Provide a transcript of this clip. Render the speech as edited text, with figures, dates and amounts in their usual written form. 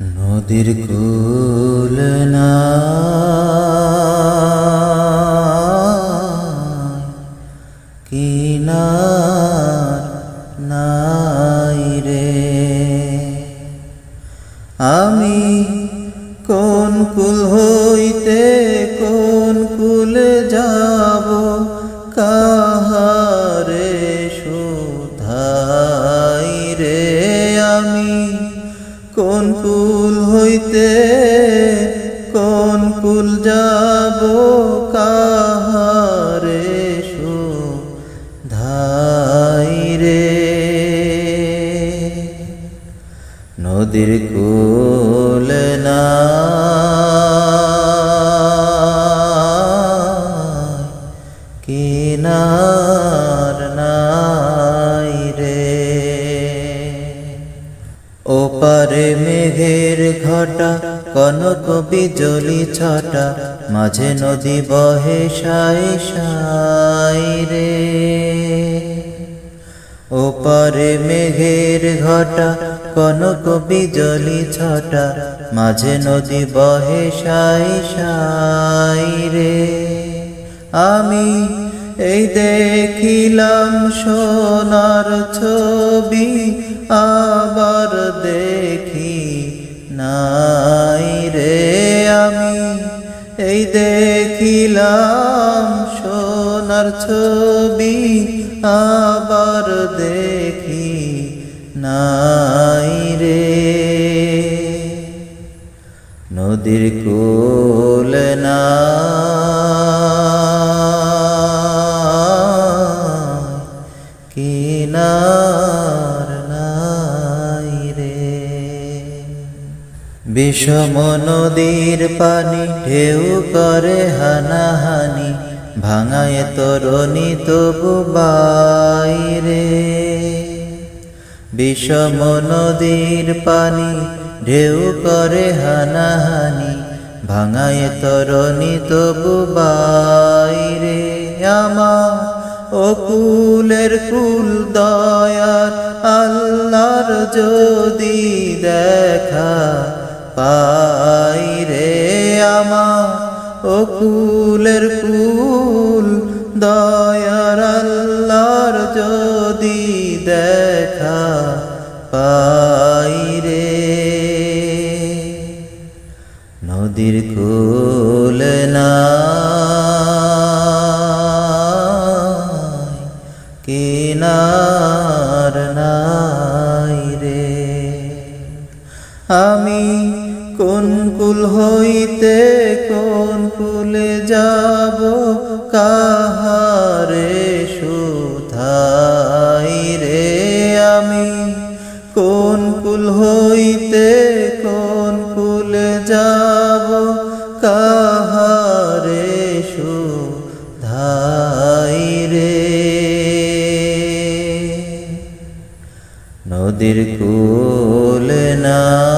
নদীর কূল নাই, কিনার নাই রে। আমি কোন কুল হইতে কোন কুলে যাব, কাহারে শুধাই রে। আমি কোন কুল হইতে কোন কুল যাব, কাহারে শুধাই রে। নদীর কূল নাই, কিনার নাই রে। ওপারে মেঘের ঘটা, কনক বিজলি ছটা, মাঝে নদী বহে সাই সাই রে। ওপারে মেঘের ঘটা, কনক বিজলি ছটা, মাঝে নদী বহে সাই সাই রে। আমি এই দেখিলাম সোনার ছবি, আবার দেখি নাই রে। আমি এই দেখিলাম সোনার ছবি, আবার দেখি নাই রে। নদীর কূল নাই, কিনার নাই রে। বিষম নদীর পানি ঢেউ করে হানাহানি, ভাঙায় তরণী তবু বাইরে। বিষম নদীর পানি ঢেউ করে হানাহানি, ভাঙায় তরণী তবু বাইরে। আমার ও কুলের কুল দয়ার আল্লাহর যদি দেখা পাই রে। আমার ও কুলের কুল দয়ার আল্লাহর যদি দেখা পাই রে। নদীর কূল নাই, কিনার নাই রে। আমি কোন কুল হইতে কোন কুলে যাব, কাহারে শুধাই রে। আমি কোন কুল হইতে কোন কুলে যাব, কাহারে শুধাই রে। নদীর কূল নাই।